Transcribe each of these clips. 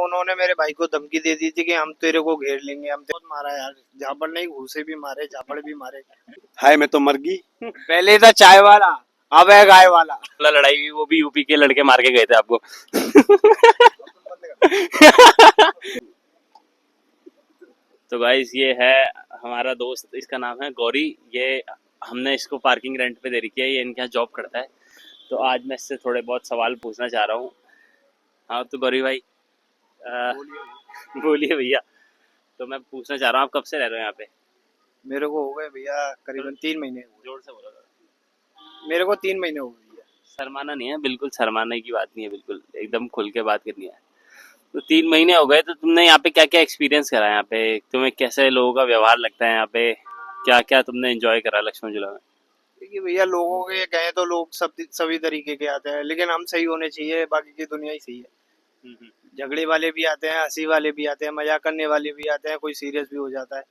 उन्होंने मेरे भाई को धमकी दे दी थी कि हम तेरे को घेर लेंगे, हम तेरे को मारा यार, झापड़ नहीं घूसे भी मारे, झापड़ भी मारे। हाय मैं तो मर गई। पहले था चाय वाला, अब है गाय वाला। लड़ाई हुई वो भी यूपी के लड़के मार के गए थे आपको। तो गाइस ये है हमारा दोस्त, इसका नाम है गौरी। ये हमने इसको पार्किंग रेंट पे दे रखी है, ये इनके यहाँ जॉब करता है। तो आज मैं इससे थोड़े बहुत सवाल पूछना चाह रहा हूँ। हाँ तो गौरी भाई बोलिए भैया। तो मैं पूछना चाह रहा हूँ, आप कब से रह रहे हो यहाँ पे? मेरे को हो गए भैया करीबन 3 महीने। जोर से बोलो। मेरे को 3 महीने हो गए भैया। शर्माना नहीं है, बिल्कुल शर्माने की बात नहीं है, बिल्कुल एकदम खुल के बात करनी है। तो 3 महीने हो गए, तो तुमने यहाँ पे क्या क्या एक्सपीरियंस करा है? यहाँ पे तुम्हें कैसे लोगों का व्यवहार लगता है? यहाँ पे क्या क्या तुमने एंजॉय करा लक्ष्मण झूला में? देखिए भैया, लोगों के कहें तो लोग सब सभी तरीके के आते हैं, लेकिन हम सही होने चाहिए, बाकी की दुनिया ही सही है। झगड़े वाले भी आते हैं, हंसी वाले भी आते हैं, मजाक करने वाले भी आते हैं, कोई सीरियस भी हो जाता है।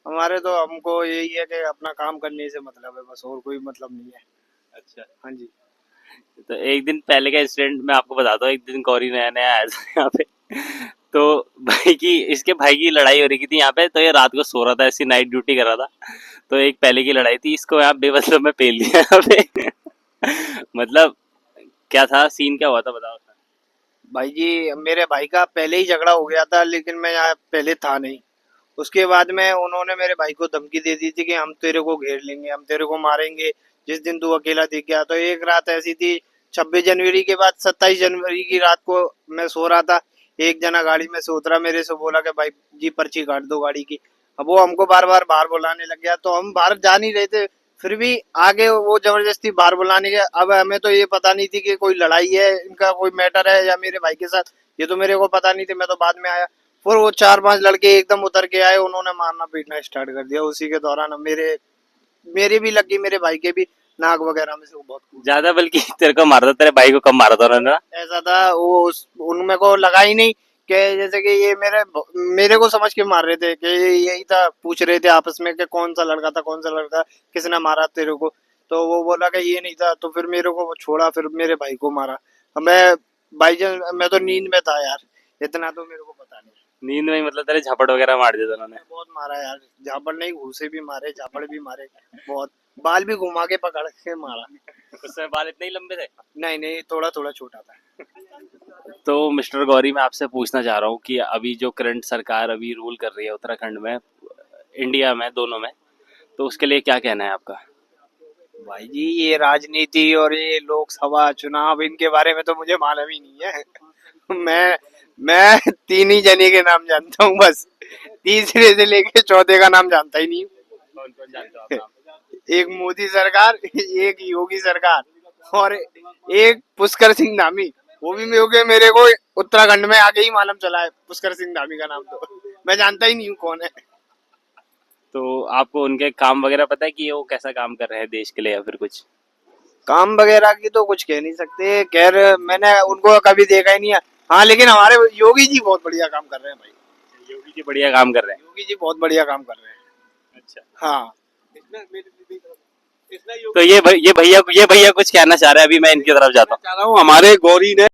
हमारे तो हमको यही है कि अपना काम करने से मतलब है, बस और कोई मतलब नहीं है। अच्छा, हाँ जी। तो एक दिन पहले का इंसिडेंट मैं आपको बताता हूँ। एक दिन गौरी नया नया आया था यहाँ पे, तो इसके भाई की लड़ाई हो रही थी यहाँ पे। तो ये रात को सो रहा था, ऐसी नाइट ड्यूटी कर रहा था। तो एक पहले की लड़ाई थी, इसको यहाँ बेमतलब में पेल दिया यहाँ पे। मतलब क्या था सीन, क्या हुआ था बताओ। भाई जी, मेरे भाई का पहले ही झगड़ा हो गया था, लेकिन मैं यहाँ पहले था नहीं। उसके बाद में उन्होंने मेरे भाई को धमकी दे दी थी कि हम तेरे को घेर लेंगे, हम तेरे को मारेंगे जिस दिन तू अकेला दिख गया। तो एक रात ऐसी थी, 26 जनवरी के बाद 27 जनवरी की रात को मैं सो रहा था। एक जना गाड़ी में से उतरा, मेरे से बोला कि भाई जी पर्ची काट दो गाड़ी की। अब वो हमको बार बार बाहर बुलाने लग गया, तो हम बाहर जा नहीं रहे थे, फिर भी आगे वो जबरदस्ती बाहर बुलाने गया। अब हमें तो ये पता नहीं थी कि कोई लड़ाई है, इनका कोई मैटर है या मेरे भाई के साथ, ये तो मेरे को पता नहीं थी, मैं तो बाद में आया। फिर वो 4-5 लड़के एकदम उतर के आए, उन्होंने मारना पीटना स्टार्ट कर दिया। उसी के दौरान मेरे भी लगी, मेरे भाई के भी नाक वगैरह में से वो बहुत ज्यादा बल्कि तेरे को मारा था, तेरे भाई को कम मारा था उन्होंने ना? ऐसा था। वो उनमें को लगा ही नहीं कि जैसे कि ये मेरे को समझ के मार रहे थे कि यही था, पूछ रहे थे आपस में कि कौन सा लड़का था, कौन सा लड़का, किसने मारा तेरे को। तो वो बोला कि ये नहीं था, तो फिर मेरे को वो छोड़ा, फिर मेरे भाई को मारा। मैं भाईजान, मैं तो नींद में था यार, इतना तो मेरे को पता नहीं। नींद में मतलब तेरे झपट वगैरह मार दिया था उन्होंने? बहुत मारा यार, झापड़ नहीं घूसे भी मारे, झापड़ भी मारे, बहुत बाल भी घुमा के पकड़ के मारा। उसमें बाल इतने ही लंबे थे? नहीं नहीं, थोड़ा थोड़ा छोटा था। तो मिस्टर गौरी, मैं आपसे पूछना चाह रहा हूँ कि अभी जो करंट सरकार अभी रूल कर रही है उत्तराखंड में, इंडिया में, दोनों में, तो उसके लिए क्या कहना है आपका? भाई जी, ये राजनीति और ये लोकसभा चुनाव, इनके बारे में तो मुझे मालूम ही नहीं है। मैं 3 ही जने के नाम जानता हूँ बस, तीसरे से लेके चौथे का नाम जानता ही नहीं हूँ। कौन कौन जानते हो आप नाम? एक मोदी सरकार, एक योगी सरकार, और एक पुष्कर सिंह धामी। वो भी मेरे को उत्तराखंड में आके ही मालूम चला है, पुष्कर सिंह धामी का नाम तो मैं जानता ही नहीं हूँ कौन है। तो आपको उनके काम वगैरह पता है कि वो कैसा काम कर रहे हैं देश के लिए, या फिर कुछ? काम वगैरह की तो कुछ कह नहीं सकते, खैर मैंने उनको कभी देखा ही नहीं है। हाँ, लेकिन हमारे योगी जी बहुत बढ़िया काम कर रहे हैं भाई। योगी जी बढ़िया काम कर रहे हैं? योगी जी बहुत बढ़िया काम कर रहे हैं। अच्छा। हाँ। तो ये भैया कुछ कहना चाह रहे हैं, अभी मैं इनकी तरफ जाता हूँ। चाह रहा हूँ हमारे गौरी ने,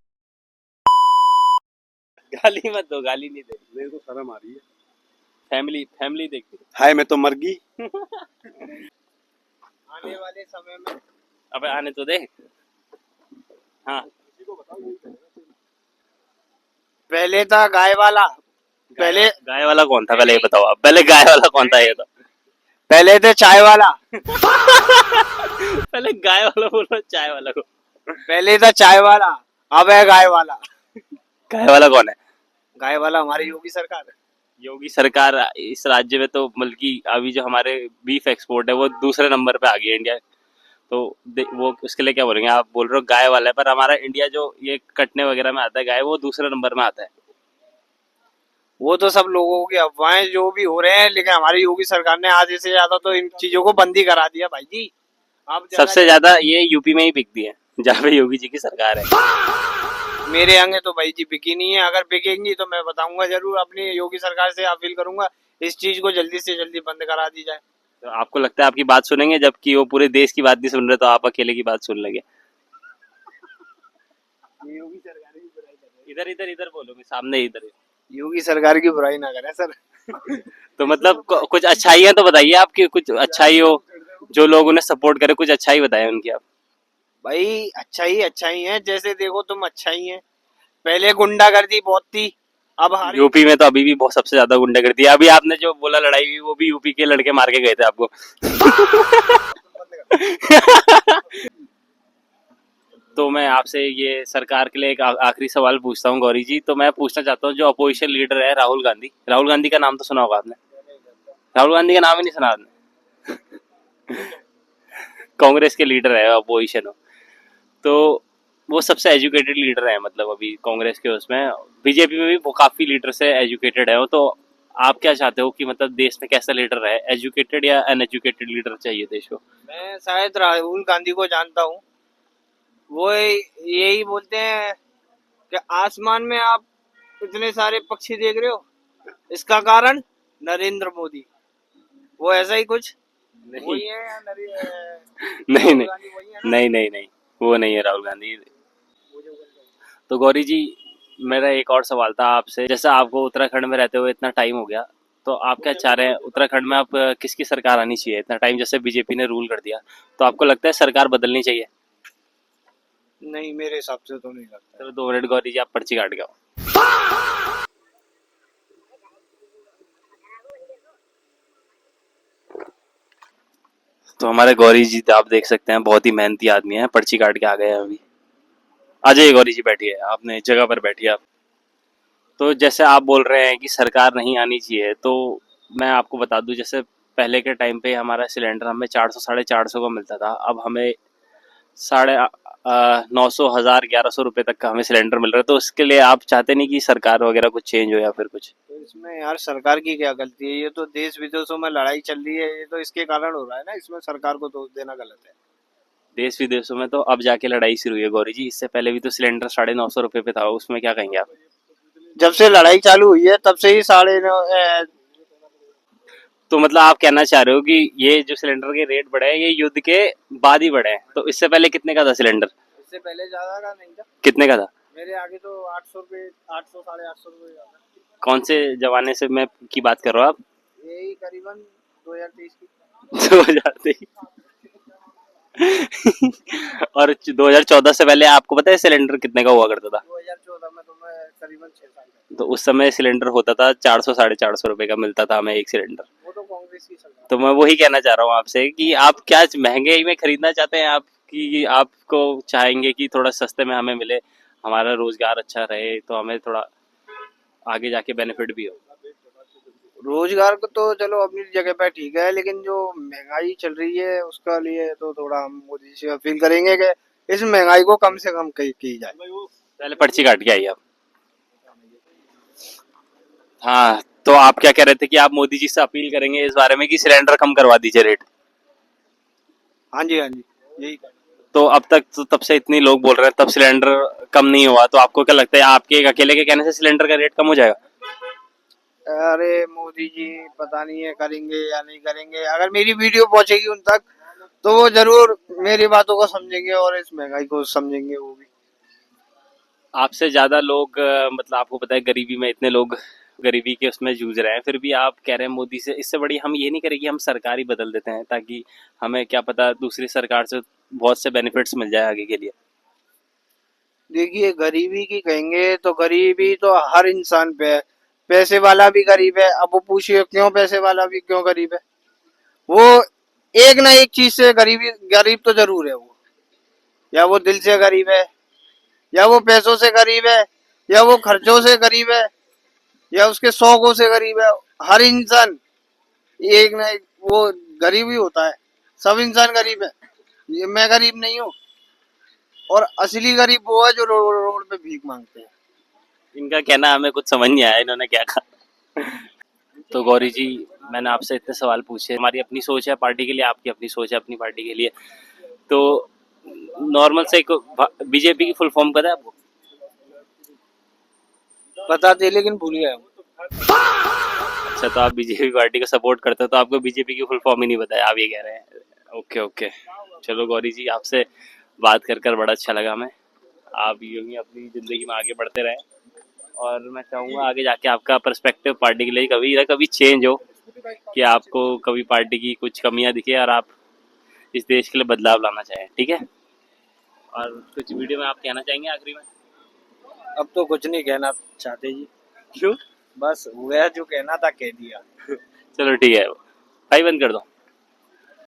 गाली मत दो, गाली नहीं दे। मेरे को शर्म आ रही है। फैमिली देखती है। हाय मैं तो मर गई। आने वाले समय में अबे आने तो दे। हाँ, पहले था गाय वाला, पहले गाय वाला कौन था पहले ये बताओ आप। पहले गाय वाला कौन था ये तो? पहले थे चाय वाला। पहले गाय वाला बोलो, चाय वाला को। पहले था चाय वाला, अब है गाय वाला। गाय वाला कौन है? गाय वाला हमारी योगी सरकार है। योगी सरकार इस राज्य में तो बल्कि अभी जो हमारे बीफ एक्सपोर्ट है वो दूसरे नंबर पे आ गई है इंडिया। तो वो उसके लिए क्या बोलेंगे? आप बोल रहे हो गाय वाला है, पर हमारा इंडिया जो ये कटने वगैरह में आता है गाय, वो दूसरे नंबर में आता है। वो तो सब लोगों की अफवाहें जो भी हो रहे हैं, लेकिन हमारी योगी सरकार ने आधे से ज्यादा तो इन चीजों को बंद ही करा दिया भाई जी। आप सबसे ज्यादा ये यूपी में ही बिकती है, जहाँ पे योगी जी की सरकार है। मेरे आगे तो भाई जी बिकी नहीं है, अगर बिकेंगी तो मैं बताऊंगा जरूर, अपनी योगी सरकार से अपील करूंगा इस चीज को जल्दी से जल्दी बंद करा दी जाए। तो आपको लगता है आपकी बात सुनेंगे, जबकि वो पूरे देश की बात नहीं सुन रहे, तो आप अकेले की बात सुन लेंगे? योगी सरकार की बुराई कर रही है। इधर इधर इधर बोलोगे, सामने इधर। योगी सरकार की बुराई ना करें सर। तो मतलब कुछ अच्छाइयाँ तो बताइए आपकी, कुछ अच्छाई हो जो लोग उन्हें सपोर्ट करे, कुछ अच्छाई बताए उनकी आप। भाई अच्छा ही है, जैसे देखो तुम अच्छा ही है। पहले गुंडागर्दी बहुत थी, अब हर एक यूपी में तो अभी भी बहुत सबसे ज्यादा गुंडागर्दी है। अभी आपने जो बोला लड़ाई हुई, वो भी यूपी के लड़के मार के गए थे आपको। तो मैं आपसे ये सरकार के लिए एक आखिरी सवाल पूछता हूँ गौरी जी। तो मैं पूछना चाहता हूँ, जो अपोजिशन लीडर है राहुल गांधी, राहुल गांधी का नाम तो सुना होगा आपने। राहुल गांधी का नाम ही नहीं सुना आपने। कांग्रेस के लीडर है, अपोजिशन हो तो वो सबसे एजुकेटेड लीडर है, मतलब अभी कांग्रेस के उसमें। बीजेपी में भी वो काफी लीडर से एजुकेटेड है वो। तो आप क्या चाहते हो कि मतलब देश में कैसा लीडर रहे, एजुकेटेड या अनएजुकेटेड लीडर चाहिए देश को? मैं शायद राहुल गांधी को जानता हूँ। वो यही बोलते हैं कि आसमान में आप इतने सारे पक्षी देख रहे हो, इसका कारण नरेंद्र मोदी। वो ऐसा ही कुछ नहीं वही है या नहीं राहुल नहीं गांधी वही है ना। नहीं नहीं नहीं, वो नहीं है राहुल गांधी। तो गौरी जी, मेरा एक और सवाल था आपसे। जैसे आपको उत्तराखंड में रहते हुए इतना टाइम हो गया, तो आप क्या चाह रहे हैं उत्तराखंड में? आप किसकी सरकार आनी चाहिए? इतना टाइम जैसे बीजेपी ने रूल कर दिया, तो आपको लगता है सरकार बदलनी चाहिए? नहीं, मेरे हिसाब से तो नहीं लगता। चलो 2 मिनट गौरी जी, आप पर्ची काट के आओ। तो हमारे गौरी जी आप देख सकते हैं, बहुत ही मेहनती आदमी है, पर्ची काट के आ गए हैं अभी। आ जाइए गौरी जी, बैठिए, आपने जगह पर बैठिए आप। तो जैसे आप बोल रहे हैं कि सरकार नहीं आनी चाहिए, तो मैं आपको बता दूं, जैसे पहले के टाइम पे हमारा सिलेंडर हमें 400 450 का मिलता था। अब हमें साढ़े 900 1000 1100 रुपये तक का हमें सिलेंडर मिल रहा है। तो उसके लिए आप चाहते नहीं कि सरकार वगैरह कुछ चेंज हो या फिर कुछ? तो इसमें यार सरकार की क्या गलती है? ये तो देश विदेशों में लड़ाई चल रही है, ये तो इसके कारण हो रहा है ना। इसमें सरकार को दोष देना गलत है। देश विदेशों में तो अब जाके लड़ाई शुरू हुई है गौरी जी, इससे पहले भी तो सिलेंडर 950 रुपये पे था, उसमें क्या कहेंगे आप? जब से लड़ाई चालू हुई है तब से ही 9.5 तो मतलब आप कहना चाह रहे हो कि ये जो सिलेंडर के रेट बढ़े हैं, ये युद्ध के बाद ही बढ़े हैं? तो इससे पहले कितने का था सिलेंडर? इससे पहले ज्यादा का नहीं था। कितने का था? मेरे आगे तो 800 रुपये, 800 850 रुपये ज्यादा। कौन से जमाने से मैं की बात कर रहा हूँ आप? यही करीबन 2023 की। 2023। और 2014 से पहले आपको पता है सिलेंडर कितने का हुआ करता था? 2014 में तो मैं करीबन 6 साल का। तो उस समय सिलेंडर होता था 400 450 रुपये का मिलता था हमें एक सिलेंडर। वो तो कांग्रेस की सरकार। तो मैं वही कहना चाह रहा हूँ आपसे कि आप क्या महंगाई में खरीदना चाहते हैं आप, कि आपको चाहेंगे कि थोड़ा सस्ते में हमें मिले, हमारा रोजगार अच्छा रहे, तो हमें थोड़ा आगे जाके बेनिफिट भी हो? रोजगार को तो चलो अपनी जगह पे ठीक है, लेकिन जो महंगाई चल रही है उसका लिए तो थोड़ा हम मोदी जी से अपील करेंगे कि इस महंगाई को कम से कम की जाए। पहले पर्ची काट के आइए आप। हाँ, तो आप क्या कह रहे थे कि आप मोदी जी से अपील करेंगे इस बारे में कि सिलेंडर कम करवा दीजिए रेट? हाँ जी, हाँ जी, यही। तो अब तक तो तब से इतने लोग बोल रहे हैं, तब सिलेंडर कम नहीं हुआ, तो आपको क्या लगता है आपके एक अकेले के कहने से सिलेंडर का रेट कम हो जाएगा? अरे मोदी जी पता नहीं है करेंगे या नहीं करेंगे। अगर मेरी वीडियो पहुंचेगी उन तक तो वो जरूर मेरी बातों को समझेंगे और इस महंगाई को समझेंगे वो भी। आपसे ज्यादा लोग मतलब आपको पता है गरीबी में इतने लोग गरीबी के उसमें जूझ रहे हैं, फिर भी आप कह रहे हैं मोदी से। इससे बड़ी हम ये नहीं करें कि हम सरकार ही बदल देते हैं, ताकि हमें क्या पता दूसरी सरकार से बहुत से बेनिफिट्स मिल जाए आगे के लिए? देखिए गरीबी की कहेंगे तो गरीबी तो हर इंसान पे है। पैसे वाला भी गरीब है। अब वो पूछिए क्यों पैसे वाला भी क्यों गरीब है? वो एक ना एक चीज से गरीबी गरीब तो जरूर है वो। या वो दिल से गरीब है, या वो पैसों से गरीब है, या वो खर्चों से गरीब है, या उसके शौकों से गरीब है। हर इंसान एक ना एक वो गरीब ही होता है। सब इंसान गरीब है। ये मैं गरीब नहीं हूँ। और असली गरीब वो है जो रोड पे भीख मांगते हैं। इनका कहना हमें कुछ समझ नहीं आया, इन्होंने क्या कहा। तो गौरी जी, मैंने आपसे इतने सवाल पूछे। हमारी अपनी सोच है पार्टी के लिए, आपकी अपनी सोच है अपनी पार्टी के लिए। तो नॉर्मल से बीजेपी की फुल फॉर्म पता है आपको? पता थे लेकिन भूल गया हूँ। अच्छा, तो आप बीजेपी पार्टी को सपोर्ट करते हो, तो आपको बीजेपी की फुल फॉर्म ही नहीं बताया, आप ये कह रहे हैं? ओके ओके, चलो गौरी जी, आपसे बात कर कर बड़ा अच्छा लगा हमें। आप यूं ही अपनी जिंदगी में आगे बढ़ते रहें। और मैं चाहूँगा आगे जाके आपका पर्सपेक्टिव पार्टी के लिए कभी ना कभी चेंज हो, कि आपको कभी पार्टी की कुछ कमियां दिखे और आप इस देश के लिए बदलाव लाना चाहें, ठीक है। और कुछ वीडियो में आप कहना चाहेंगे आखिरी में? अब तो कुछ नहीं कहना चाहते जी, क्यों? बस हुआ जो कहना था कह दिया। चलो ठीक है, भाई बंद कर दो।